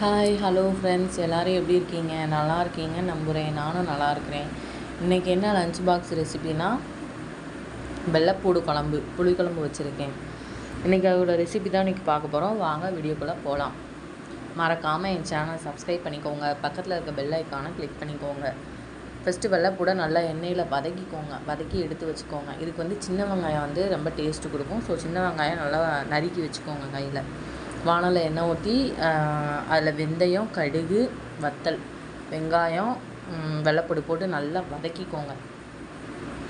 Hi hello friends, எல்லோரும் எப்படி இருக்கீங்க? நல்லா இருக்கீங்கன்னு நம்புகிறேன். நானும் நல்லா இருக்கிறேன். இன்றைக்கி என்ன லஞ்ச் பாக்ஸ் ரெசிபினா வெள்ளைப்பூடு குழம்பு, புளிக்குழம்பு வச்சுருக்கேன். இன்றைக்கி அதோட ரெசிபி தான் இன்றைக்கி பார்க்க போகிறோம். வாங்க வீடியோக்குள்ளே போகலாம். மறக்காமல் என் சேனலை சப்ஸ்கிரைப் பண்ணிக்கோங்க. பக்கத்தில் இருக்க பெல் ஐக்கானை கிளிக் பண்ணிக்கோங்க. ஃபஸ்ட்டு வெள்ளைப்பூடை நல்லா எண்ணெயில் வதக்கி எடுத்து வச்சுக்கோங்க. இதுக்கு சின்ன வெங்காயம் ரொம்ப டேஸ்ட்டு கொடுக்கும். ஸோ சின்ன வெங்காயம் நல்லா நறுக்கி வச்சுக்கோங்க. கையில் வானலில் எண்ணெய் ஊற்றி அதில் வெந்தயம், கடுகு, வத்தல், வெங்காயம், வெள்ளைப்பூடு போட்டு நல்லா வதக்கிக்கோங்க.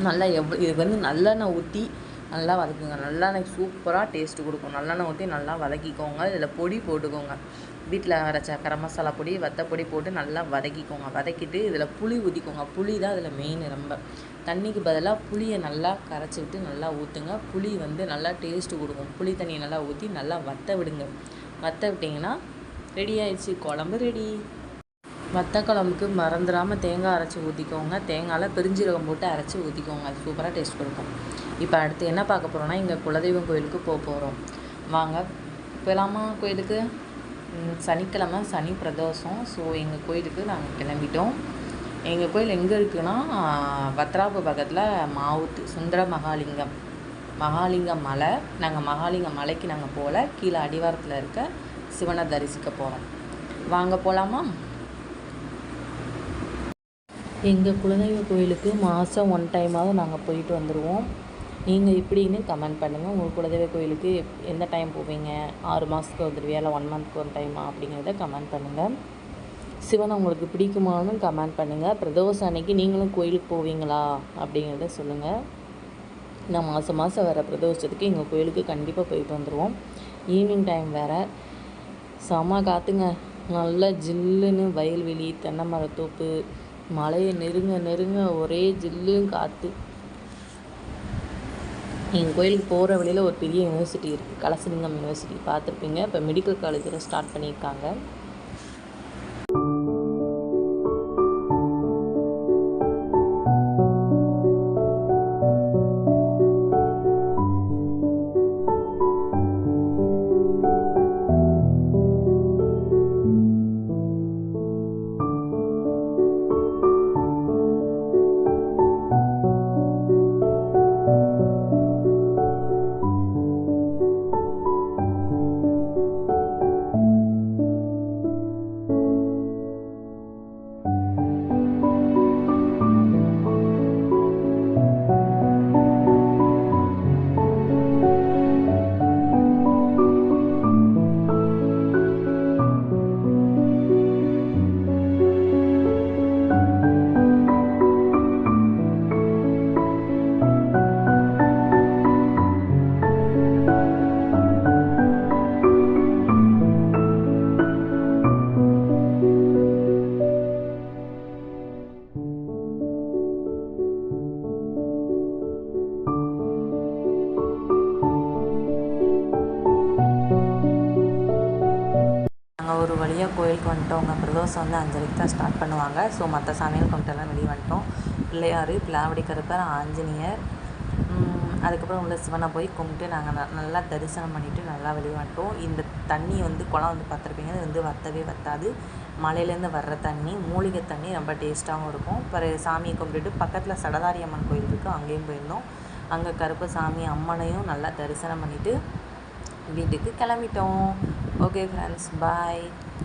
நல்லா இதுக்கு நல்லெண்ணெய் ஊற்றி நல்லா வதக்குங்க. நல்லெண்ணெய் சூப்பராக டேஸ்ட்டு கொடுக்கும். நல்லெண்ணெய் ஊற்றி நல்லா வதக்கிக்கோங்க. இதில் பொடி போட்டுக்கோங்க. வீட்டில் அரைச்ச கரம் மசாலா பொடி, வத்தப்பொடி போட்டு நல்லா வதக்கிக்கோங்க. வதக்கிட்டு இதில் புளி ஊற்றிக்கோங்க. புளி தான் இதில் மெயின். ரொம்ப தண்ணிக்கு பதிலாக புளியை நல்லா கரைச்சி விட்டு நல்லா ஊற்றுங்க. புளி நல்லா டேஸ்ட்டு கொடுக்கும். புளி தண்ணியை நல்லா ஊற்றி நல்லா வற்ற விடுங்க. வற்ற விட்டிங்கன்னா ரெடி ஆயிடுச்சு, குழம்பு ரெடி. வத்த குழம்புக்கு மறந்துடாமல் தேங்காய் அரைச்சி ஊற்றிக்கோங்க. தேங்காயில் பெருஞ்சீரகம் போட்டு அரைச்சி ஊற்றிக்கோங்க. அது சூப்பராக டேஸ்ட் கொடுக்கும். இப்போ அடுத்து என்ன பார்க்க போகிறோன்னா, இங்கே குலதெய்வம் கோயிலுக்கு போகிறோம். வாங்க போகலாமா கோயிலுக்கு? சனிக்கிழமை சனி பிரதோஷம். ஸோ எங்கள் கோயிலுக்கு நாங்கள் கிளம்பிட்டோம். எங்கள் கோயில் எங்கே இருக்குன்னா, பத்ராபு பக்கத்தில் மாவுத்து சுந்தர மகாலிங்கம் மலை. நாங்கள் மகாலிங்கம் மலைக்கு நாங்கள் போகல, கீழே அடிவாரத்தில் இருக்க சிவனை தரிசிக்க போகிறோம். வாங்க போகலாமா? எங்கள் குலதெய்வ கோயிலுக்கு மாதம் 1 டைமாவது நாங்கள் போயிட்டு வந்துடுவோம். நீங்கள் இப்படின்னு கமெண்ட் பண்ணுங்கள். உங்கள் குலதெய்வ கோயிலுக்கு எந்த டைம் போவீங்க? 6 மாதத்துக்கு வந்துடுவியா, இல்லை 1 மந்த்க்கு 1 டைமா அப்படிங்கிறத கமெண்ட் பண்ணுங்கள். சிவனை உங்களுக்கு பிடிக்குமான்னு கமெண்ட் பண்ணுங்கள். பிரதோஷம் அன்னைக்கு நீங்களும் கோயிலுக்கு போவீங்களா அப்படிங்கிறத சொல்லுங்கள். நான் மாதம் வர பிரதோஷத்துக்கு எங்கள் கோயிலுக்கு கண்டிப்பாக போயிட்டு வந்துடுவோம். ஈவினிங் டைம் வேறு, செம காற்றுங்க. நல்லா ஜில்லுன்னு வயல்வெளி, தென்னை மரத்தோப்பு, மலையை நெருங்க ஒரே ஜில்லுன்னு காற்று. எங்கள் கோயிலுக்கு போகிற வழியில் ஒரு பெரிய யூனிவர்சிட்டி இருக்குது, கலசலிங்கம் யூனிவர்சிட்டி. பார்த்துருப்பீங்க. இப்போ மெடிக்கல் காலேஜில் ஸ்டார்ட் பண்ணியிருக்காங்க. நாங்கள் ஒரு வழியாக கோயிலுக்கு வந்துட்டோம். பிரதோஷம் 5:30 தான் ஸ்டார்ட் பண்ணுவாங்க. ஸோ மற்ற சாமிகள் கும்பிட்டெல்லாம் வெளியே வந்துட்டோம். பிள்ளையார், பிள்ளாவடி கருப்பர், ஆஞ்சநேயர், அதுக்கப்புறம் உள்ள சிவனை போய் கும்பிட்டு நாங்கள் நல்லா தரிசனம் பண்ணிவிட்டு நல்லா வெளியே வந்துட்டோம். இந்த தண்ணி குளம் பார்த்துருப்பீங்க. இது வற்றாது. மலையிலேருந்து வர்ற தண்ணி, மூலிகை தண்ணி, ரொம்ப டேஸ்ட்டாகவும் இருக்கும். அப்புறம் சாமியை கும்பிட்டுட்டு பக்கத்தில் சடதாரி அம்மன் கோயில் இருக்குது, அங்கேயும் போயிருந்தோம். அங்கே கருப்பு சாமி அம்மனையும் நல்லா தரிசனம் பண்ணிவிட்டு வீட்டுக்கு கிளம்பிட்டோம். ஓகே ஃப்ரெண்ட்ஸ், பாய்.